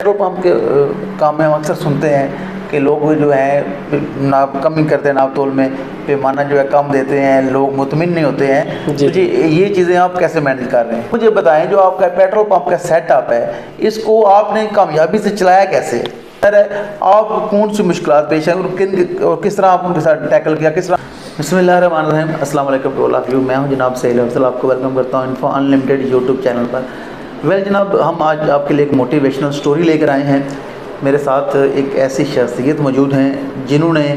Petrol pump के काम में हम अक्सर सुनते हैं कि लोग जो हैं नाप कमी करते हैं, नाप तोल में पैमाना जो है कम देते हैं, लोग मुतमिन नहीं होते हैं। तो जी ये चीज़ें आप कैसे मैनेज कर रहे हैं? मुझे बताएं, जो आपका पेट्रोल पंप का सेटअप है इसको आपने कामयाबी से चलाया कैसे? आप कौन सी मुश्किलात पेश हैं और किस तरह आप उनके साथ टैकल किया, किस तरह? बिस्मिल्लाहिर्रहमानिर्रहीम, अस्सलाम वालेकुम टू ऑल ऑफ यू। मैं हूं जनाब सहील अफजल, आपको वेलकम करता हूं इन्फो अनलिमिटेड यूट्यूब चैनल पर। वेल जनाब, हम आज आपके लिए एक मोटिवेशनल स्टोरी लेकर आए हैं। मेरे साथ एक ऐसी शख्सियत मौजूद हैं जिन्होंने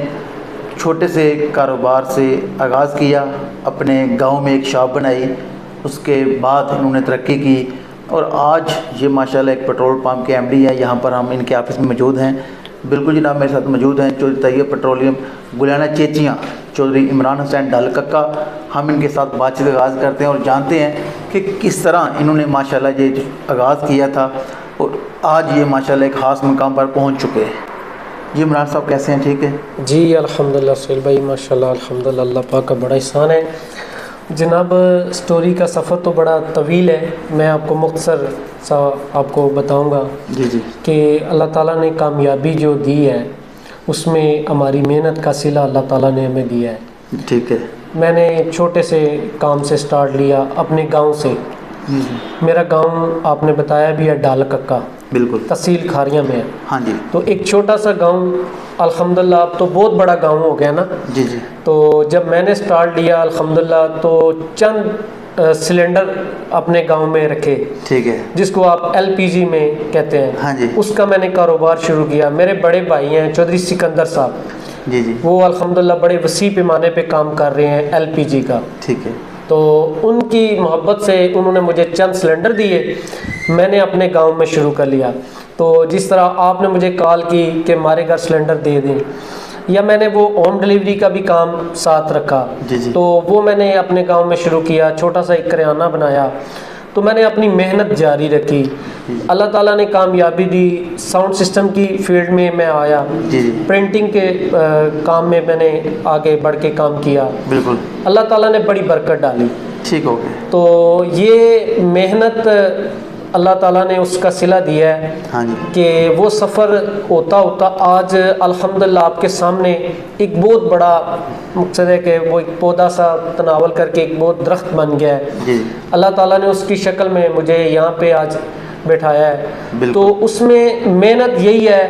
छोटे से कारोबार से आगाज़ किया, अपने गांव में एक शॉप बनाई, उसके बाद इन्होंने तरक्की की और आज ये माशाल्लाह एक पेट्रोल पंप के एमडी है। यहाँ पर हम इनके ऑफिस में मौजूद हैं। बिल्कुल जनाब, मेरे साथ मौजूद हैं चौधरी तैयब पेट्रोलियम गुलियाना चेचियाँ, चौधरी इमरान हुसैन ढाल कक्का। हम इनके साथ बातचीत का आगाज़ करते हैं और जानते हैं कि किस तरह इन्होंने माशाल्लाह ये आगाज़ किया था और आज ये माशाल्लाह एक ख़ास मुकाम पर पहुंच चुके हैं। जी इमरान साहब कैसे हैं? ठीक है जी, अल्हम्दुलिल्लाह सुहेल भाई, माशाल्लाह अल्हम्दुलिल्लाह, अल्लाह पाक का बड़ा एहसान है। जनाब, स्टोरी का सफ़र तो बड़ा तवील है, मैं आपको मुख्तसर सा आपको बताऊंगा जी जी कि अल्लाह ताला ने कामयाबी जो दी है उसमें हमारी मेहनत का सिला अल्लाह ताला ने हमें दिया है। ठीक है। मैंने छोटे से काम से स्टार्ट लिया, अपने गांव से। मेरा गांव आपने बताया भी है ढाल कक्का, बिल्कुल तहसील खारिया में है। हाँ जी। तो एक छोटा सा गांव, अल्हम्दुलिल्लाह अब तो बहुत बड़ा गांव हो गया ना। जी जी। तो जब मैंने स्टार्ट लिया अल्हम्दुलिल्लाह, तो चंद सिलेंडर अपने गांव में रखे, ठीक है, जिसको आप एलपीजी में कहते हैं। हाँ जी। उसका मैंने कारोबार शुरू किया। मेरे बड़े भाई हैं चौधरी सिकंदर साहब, जी जी, वो अल्हम्दुलिल्लाह बड़े वसी पैमाने पे काम कर रहे हैं एलपीजी का। ठीक है। तो उनकी मोहब्बत से उन्होंने मुझे चंद सिलेंडर दिए, मैंने अपने गांव में शुरू कर लिया। तो जिस तरह आपने मुझे कॉल की कि हमारे घर सिलेंडर दे दें, या मैंने वो होम डिलीवरी का भी काम साथ रखा। जी जी। तो वो मैंने अपने गांव में शुरू किया, छोटा सा एक किराना बनाया। तो मैंने अपनी मेहनत जारी रखी, अल्लाह ताला ने कामयाबी दी। साउंड सिस्टम की फील्ड में मैं आया, जी जी, प्रिंटिंग के काम में मैंने आगे बढ़ के काम किया। बिल्कुल, अल्लाह ताला ने बड़ी बरकत डाली। ठीक हो गया। तो ये मेहनत अल्लाह ताला ने उसका सिला दिया है। हाँ जी। कि वो सफ़र होता होता आज अल्हम्दुलिल्लाह आपके सामने एक बहुत बड़ा मकसद है कि वो एक पौधा सा तनावल करके एक बहुत दरख्त बन गया है। जी। अल्लाह ताला ने उसकी शक्ल में मुझे यहाँ पे आज बैठाया है। तो उसमें मेहनत यही है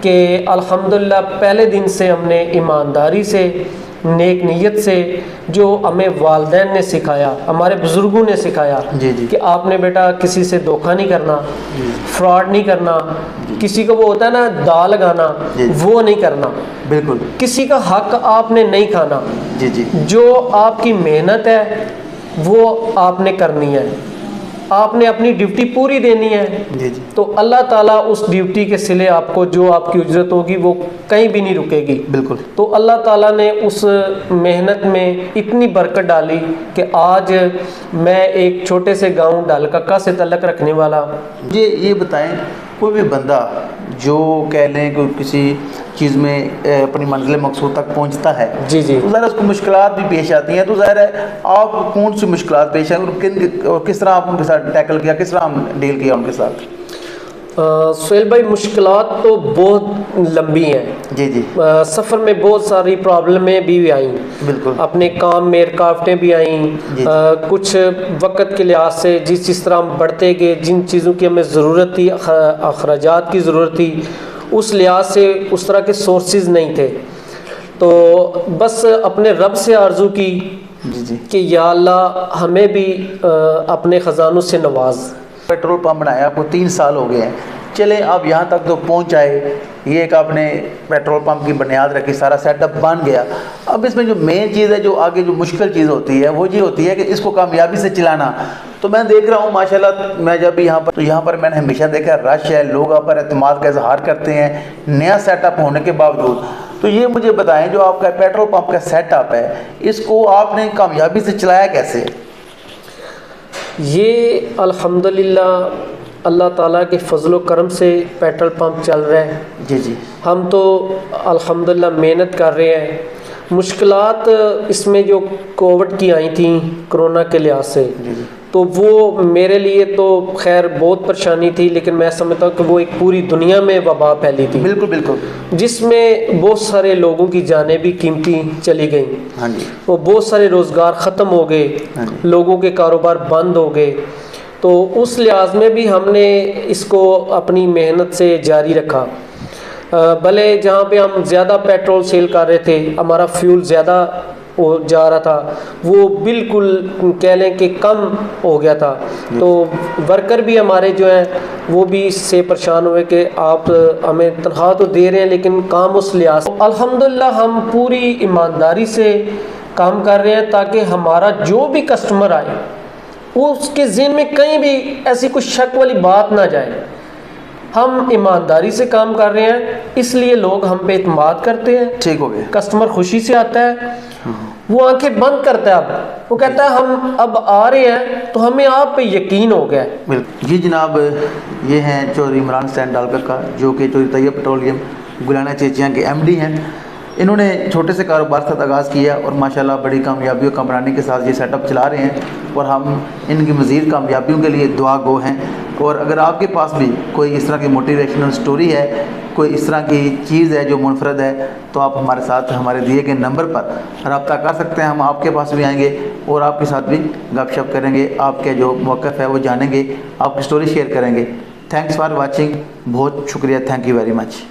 कि अल्हम्दुलिल्लाह पहले दिन से हमने ईमानदारी से, नेक नीयत से, जो हमें वालिदैन ने सिखाया, हमारे बुज़ुर्गों ने सिखाया, जी जी, कि आपने बेटा किसी से धोखा नहीं करना, फ्रॉड नहीं करना, किसी को वो होता है ना दाल लगाना, वो नहीं करना, बिल्कुल, किसी का हक आपने नहीं खाना। जी जी, जो आपकी मेहनत है वो आपने करनी है, आपने अपनी ड्यूटी पूरी देनी है। जी जी, तो अल्लाह ताला उस ड्यूटी के सिले आपको जो आपकी उजरत होगी वो कहीं भी नहीं रुकेगी। बिल्कुल। तो अल्लाह ताला ने उस मेहनत में इतनी बरकत डाली कि आज मैं एक छोटे से गांव ढाल कक्का से तल्लक रखने वाला। ये बताएं, कोई भी बंदा जो कह लें कि किसी चीज़ में अपनी मंजिल मकसूद तक पहुंचता है, जी जी, तो ज़रा उसको मुश्किलात भी पेश आती हैं। तो ज़ाहिर है आप कौन सी मुश्किलात पेश हैं और किस तरह आप उनके साथ टैकल किया, किस तरह डील किया उनके साथ? सुहेल भाई, मुश्किलात तो बहुत लंबी हैं। जी जी, सफ़र में बहुत सारी प्रॉब्लमें भी आई, बिल्कुल, अपने काम में रुकावटें भी आईं। कुछ वक्त के लिहाज से जिस तरह हम बढ़ते गए, जिन चीज़ों की हमें ज़रूरत थी, अखराजात की ज़रूरत थी, उस लिहाज से उस तरह के सोर्सेज नहीं थे। तो बस अपने रब से आरज़ू की जी जी, कि या अल्लाह हमें भी अपने ख़जानों से नवाज। पेट्रोल पंप बनाया आपको 3 साल हो गए हैं, चले अब यहाँ तक तो पहुँच आए, ये एक आपने पेट्रोल पंप की बुनियाद रखी, सारा सेटअप बन गया। अब इसमें जो मेन चीज़ है, जो आगे जो मुश्किल चीज़ होती है, वो ये होती है कि इसको कामयाबी से चलाना। तो मैं देख रहा हूँ माशाल्लाह, मैं जब यहाँ पर, तो यहाँ पर मैंने हमेशा देखा रश है, लोग आप पर एतमाद का इजहार करते हैं नया सेटअप होने के बावजूद। तो ये मुझे बताएं, जो आपका पेट्रोल पंप का सेटअप है, इसको आपने कामयाबी से चलाया कैसे? ये अल्हम्दुलिल्लाह अल्लाह ताला के फ़ज़ल व करम से पेट्रोल पंप चल रहा है। जी जी, हम तो अल्हम्दुलिल्लाह मेहनत कर रहे हैं, मुश्किलात इसमें जो कोविड की आई थी कोरोना के लिहाज से, तो वो मेरे लिए तो खैर बहुत परेशानी थी, लेकिन मैं समझता हूँ कि वो एक पूरी दुनिया में वबा फैली थी। बिल्कुल बिल्कुल। जिसमें बहुत सारे लोगों की जानें भी कीमती चली गई। हाँ जी। वो बहुत सारे रोज़गार ख़त्म हो गए, लोगों के कारोबार बंद हो गए। तो उस लिहाज में भी हमने इसको अपनी मेहनत से जारी रखा। भले जहाँ पे हम ज़्यादा पेट्रोल सेल कर रहे थे, हमारा फ्यूल ज़्यादा हो जा रहा था, वो बिल्कुल कह लें कि कम हो गया था। तो वर्कर भी हमारे जो हैं वो भी इससे परेशान हुए कि आप हमें तनख्वाह तो दे रहे हैं लेकिन काम उस लिहाज से। अल्हम्दुलिल्लाह हम पूरी ईमानदारी से काम कर रहे हैं ताकि हमारा जो भी कस्टमर आए वो उसके ज़हन में कहीं भी ऐसी कुछ शक वाली बात ना जाए। हम ईमानदारी से काम कर रहे हैं, इसलिए लोग हम पे इत्मीनान करते हैं। ठीक हो गया। कस्टमर खुशी से आता है, वो आंखें बंद करता है, अब वो कहता है हम अब आ रहे हैं तो हमें आप पे यकीन हो गया। बिल्कुल जी जनाब, ये हैं चौधरी इमरान हुसैन डालकर का, जो कि चौधरी तैयब पेट्रोलियम गुलाना चेचियाँ के एमडी हैं। इन्होंने छोटे से कारोबार से आगाज़ किया और माशाल्लाह बड़ी कामयाबियों का बनाने के साथ ये सेटअप चला रहे हैं और हम इनकी मज़ीद कामयाबियों के लिए दुआ गो हैं। और अगर आपके पास भी कोई इस तरह की मोटिवेशनल स्टोरी है, कोई इस तरह की चीज़ है जो मुनफरद है, तो आप हमारे साथ हमारे दिए गए नंबर पर रब्ता कर सकते हैं। हम आपके पास भी आएंगे और आपके साथ भी गपशप करेंगे, आपके जो मौक़िफ़ है वो जानेंगे, आपकी स्टोरी शेयर करेंगे। थैंक्स फॉर वाचिंग, बहुत शुक्रिया, थैंक यू वेरी मच।